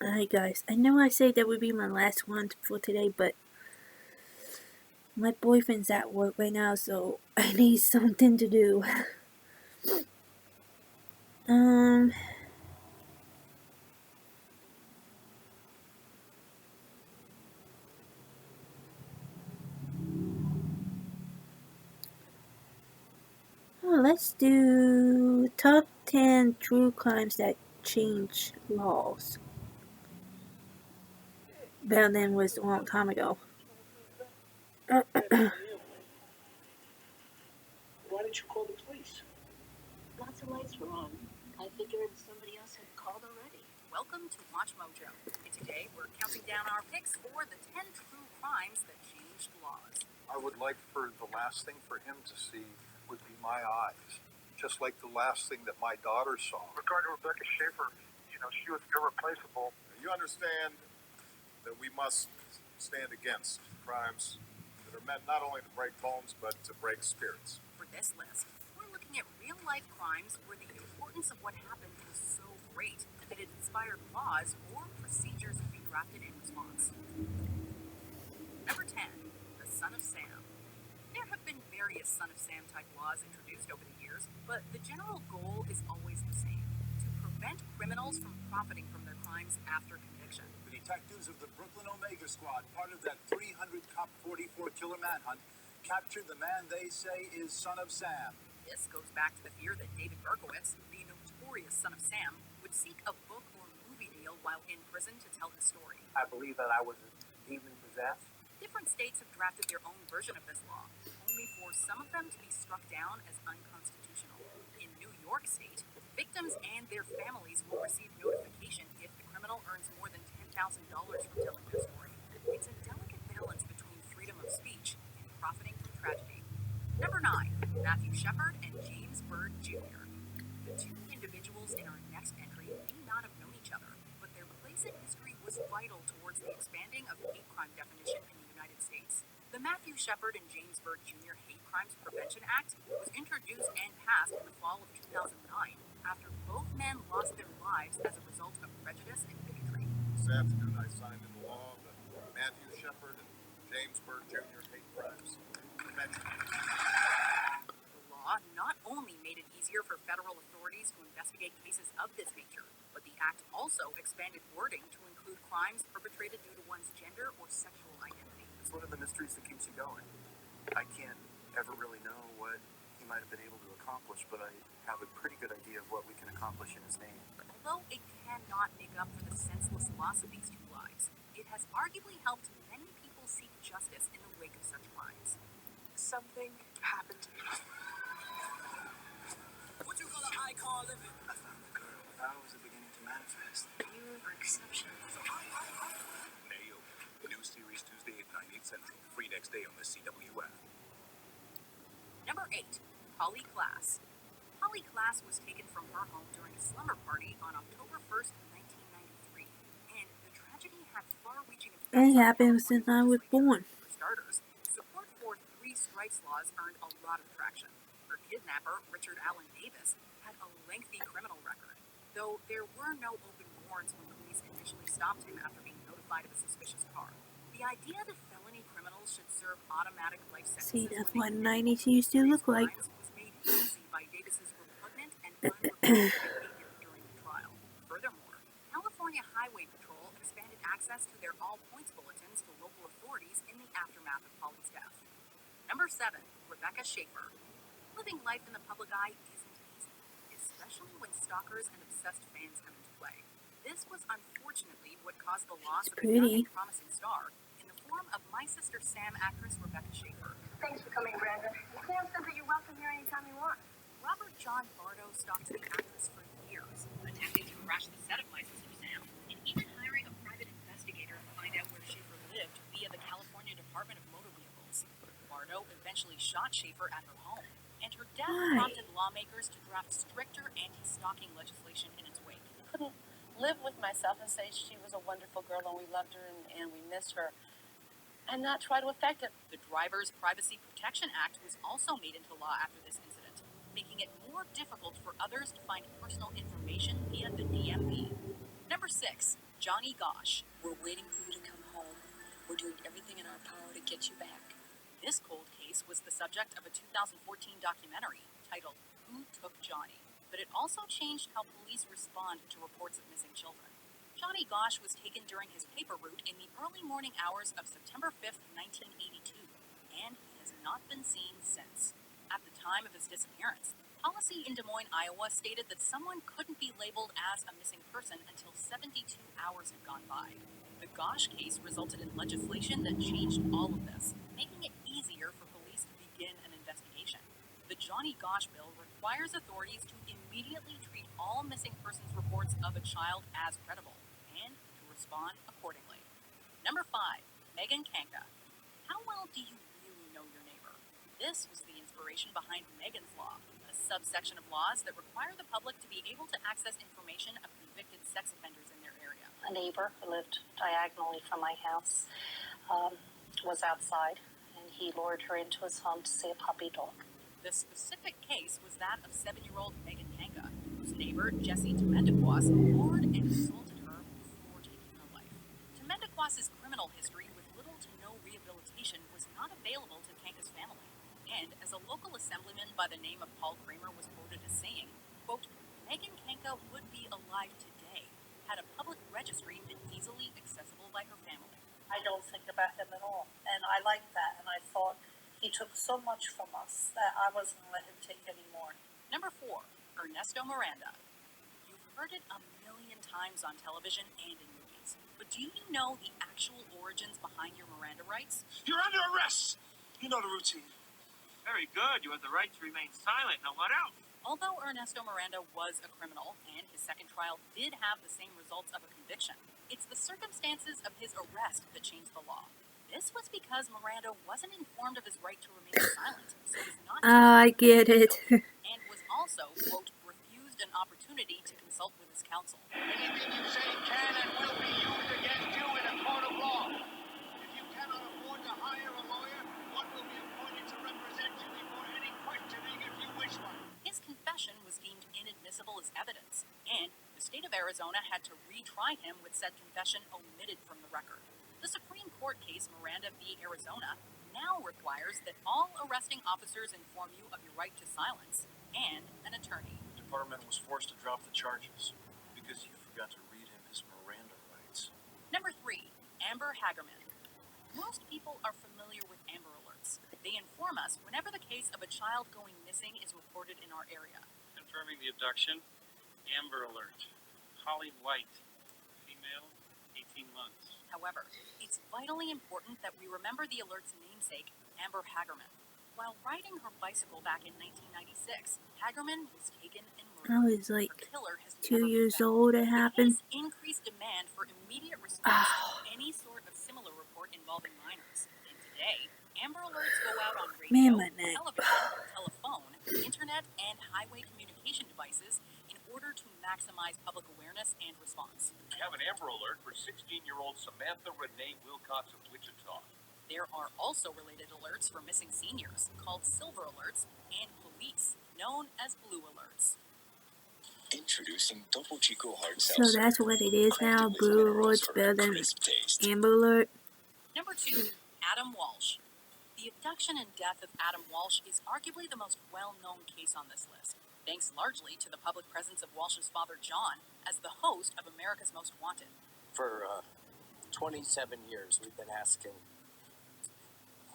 Alright guys, I know I said that would be my last one for today, but my boyfriend's at work right now, so I need something to do. Um, let's do top 10 true crimes that change laws. Back then was a long time ago. Why didn't you call the police? Lots of lights were on. I figured somebody else had called already. Welcome to Watch Mojo. And today we're counting down our picks for the 10 true crimes that changed laws. I would like for the last thing for him to see would be my eyes, just like the last thing that my daughter saw. Regarding Rebecca Schaefer, she was irreplaceable. You understand that we must stand against crimes that are meant not only to break bones, but to break spirits. For this list, we're looking at real-life crimes where the importance of what happened was so great that it inspired laws or procedures to be drafted in response. Number 10, the Son of Sam. There have been various Son of Sam type laws introduced over the years, but the general goal is always the same: to prevent criminals from profiting from their crimes after conviction. The detectives of the Brooklyn Omega Squad, part of that 300 Cop 44 killer manhunt, captured the man they say is Son of Sam. This goes back to the fear that David Berkowitz, the notorious Son of Sam, would seek a book or movie deal while in prison to tell his story. I believe that I was demon-possessed. Different states have drafted their own version of this law, only for some of them to be struck down as unconstitutional. In New York State, victims and their families will receive notification if the criminal earns more than $10,000 from telling their story. It's a delicate balance between freedom of speech and profiting from tragedy. Number 9, Matthew Shepard and James Byrd Jr. The two individuals in our next entry may not have known each other, but their place in history was vital towards the expanding of hate crime definition in the United States. The Matthew Shepard and James Byrd Jr. Hate Crimes Prevention Act was introduced and passed in the fall of 2009 after both men lost their lives as a result of prejudice and bigotry. This afternoon I signed into law the Matthew Shepard and James Byrd Jr. Hate Crimes Prevention Act. The law not only made it easier for federal authorities to investigate cases of this nature, but the act also expanded wording to include crimes perpetrated due to one's gender or sexual identity. It's one of the mysteries that keeps you going. I can't ever really know what he might have been able to accomplish, but I have a pretty good idea of what we can accomplish in his name. Although it cannot make up for the senseless loss of these two lives, it has arguably helped many people seek justice in the wake of such crimes. Something happened to me. What you call an icon living? I found the girl. I was beginning to manifest. You were exceptional. Mayo. New series Tuesday at 9, 8 Central. Free next day on the CWF. Number 8, Holly Class. Holly Class was taken from her home during a slumber party on October 1st, 1993, and the tragedy had far-reaching effects. It happened since I was born. For starters, support for 3 strikes laws earned a lot of traction. Her kidnapper, Richard Allen Davis, had a lengthy criminal record, though there were no open warrants when police initially stopped him after being notified of a suspicious car. The idea that felony criminals should serve automatic life sentences See, that's what 90s used to look like. was made easy by Davis's repugnant and unrepentant behavior during the trial. Furthermore, California Highway Patrol expanded access to their all-points bulletins to local authorities in the aftermath of Holly's death. Number 7, Rebecca Schaefer. Living life in the public eye isn't easy, especially when stalkers and obsessed fans come into play. This was unfortunately what caused the loss of a young and promising star in the form of My Sister Sam actress Rebecca Schaefer. Thanks for coming, Brandon. Sam said that you're welcome here anytime you want. Robert John Bardo stalked the actress for years, attempting to crash the set of My Sister Sam, and even hiring a private investigator to find out where Schaefer lived via the California Department of Motor Vehicles. Bardo eventually shot Schaefer at her home, and her death prompted lawmakers to draft stricter anti-stalking legislation in its wake. Couldn't live with myself and say she was a wonderful girl and we loved her and we missed her, and not try to affect it. The Driver's Privacy Protection Act was also made into law after this incident, making it more difficult for others to find personal information via the DMV. Number 6, Johnny Gosch. We're waiting for you to come home. We're doing everything in our power to get you back. This cold case was the subject of a 2014 documentary titled Who Took Johnny? But it also changed how police respond to reports of missing children. Johnny Gosch was taken during his paper route in the early morning hours of September 5th, 1982, and he has not been seen since. At the time of his disappearance, policy in Des Moines, Iowa stated that someone couldn't be labeled as a missing person until 72 hours had gone by. The Gosch case resulted in legislation that changed all of this, making it easier for police to begin an investigation. The Johnny Gosch bill requires authorities to immediately treat all missing persons reports of a child as credible and to respond accordingly. Number 5, Megan Kanka. How well do you really know your neighbor? This was the inspiration behind Megan's Law, a subsection of laws that require the public to be able to access information of convicted sex offenders in their area. A neighbor who lived diagonally from my house was outside, and he lured her into his home to see a puppy dog. The specific case was that of 7-year-old Megan Kanka, whose neighbor, Jesse Temendequas, lured and assaulted her before taking her life. Temendequas' criminal history with little to no rehabilitation was not available to Kanka's family, and as a local assemblyman by the name of Paul Kramer was quoted as saying, quote, Megan Kanka would be alive today had a public registry been easily accessible by her family. I don't think about him at all, and I like that, and I thought he took so much from us that I wasn't going to let him take any more. Number 4, Ernesto Miranda. You've heard it a million times on television and in movies, but do you know the actual origins behind your Miranda rights? You're under arrest! You know the routine. Very good. You have the right to remain silent. Now let out. Although Ernesto Miranda was a criminal, and his second trial did have the same results of a conviction, it's the circumstances of his arrest that changed the law. This was because Miranda wasn't informed of his right to remain silent, so was not I get it. and was also, quote, refused an opportunity to consult with his counsel. Anything you say can and will be used against you in a court of law. If you cannot afford to hire a lawyer, one will be appointed to represent you before any questioning if you wish one. His confession was deemed inadmissible as evidence, and the state of Arizona had to retry him with said confession omitted from the record. The Supreme Court case Miranda v. Arizona now requires that all arresting officers inform you of your right to silence and an attorney. The department was forced to drop the charges because you forgot to read him his Miranda rights. Number 3, Amber Hagerman. Most people are familiar with Amber Alerts. They inform us whenever the case of a child going missing is reported in our area. Confirming the abduction. Amber Alert. Holly White. Female, 18 months. However, it's vitally important that we remember the alert's namesake, Amber Hagerman. While riding her bicycle back in 1996, Hagerman was taken and murdered. I was like Her killer has 2 never been years found. old it happened. The case increased demand for immediate response to any sort of similar report involving minors. And today, Amber Alerts go out on radio, Man, my neck. television, telephone, internet, and highway communication devices in order to maximize public awareness and response. We have an Amber Alert for 16-year-old Samantha Renee Wilcox of Wichita. There are also related alerts for missing seniors, called Silver Alerts, and police, known as Blue Alerts. Introducing Topo Chico Hard So Seltzer. that's what it is now. Blue Alert's better than Amber Alert. Number 2, Adam Walsh. The abduction and death of Adam Walsh is arguably the most well-known case on this list, thanks largely to the public presence of Walsh's father, John, as the host of America's Most Wanted. For 27 years, we've been asking,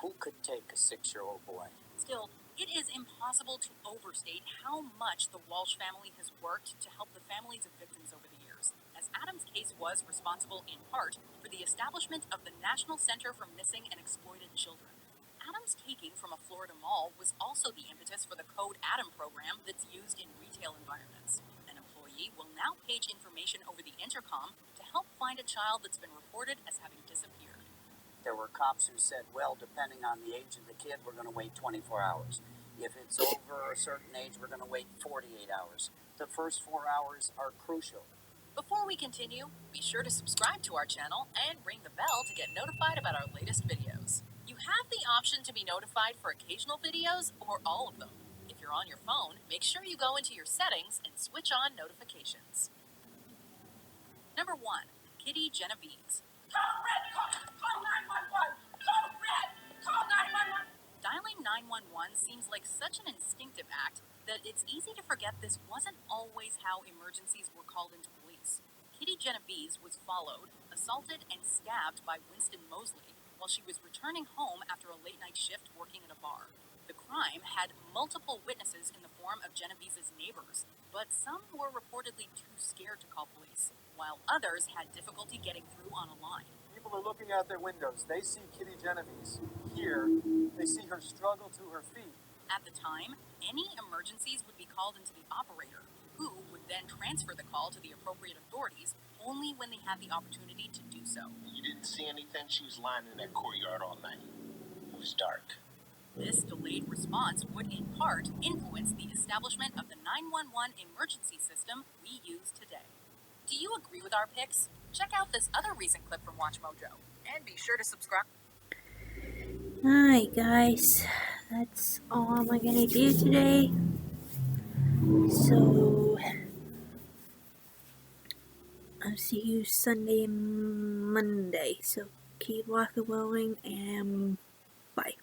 who could take a 6-year-old boy? Still, it is impossible to overstate how much the Walsh family has worked to help the families of victims over the years, as Adam's case was responsible, in part, for the establishment of the National Center for Missing and Exploited Children. Adam's taking from a Florida mall was also the impetus for the Code Adam program that's used in retail environments. An employee will now page information over the intercom to help find a child that's been reported as having disappeared. There were cops who said, well, depending on the age of the kid, we're going to wait 24 hours. If it's over a certain age, we're going to wait 48 hours. The first 4 hours are crucial. Before we continue, be sure to subscribe to our channel and ring the bell to get notified about our latest videos. You have the option to be notified for occasional videos or all of them. If you're on your phone, make sure you go into your settings and switch on notifications. Number 1, Kitty Genovese. Call Red! Call 911! Call Red! Call 911! Dialing 911 seems like such an instinctive act that it's easy to forget this wasn't always how emergencies were called into police. Kitty Genovese was followed, assaulted, and stabbed by Winston Mosley while she was returning home after a late-night shift working at a bar. The crime had multiple witnesses in the form of Genovese's neighbors, but some were reportedly too scared to call police, while others had difficulty getting through on a line. People are looking out their windows. They see Kitty Genovese here. They see her struggle to her feet. At the time, any emergencies would be called into the operator, who would then transfer the call to the appropriate authorities only when they had the opportunity to do so. You didn't see anything? She was lying in that courtyard all night. It was dark. This delayed response would in part influence the establishment of the 911 emergency system we use today. Do you agree with our picks? Check out this other recent clip from WatchMojo, and be sure to subscribe. Alright guys, that's all I'm gonna do today. So, I'll see you Sunday and Monday. So, keep walking, and bye.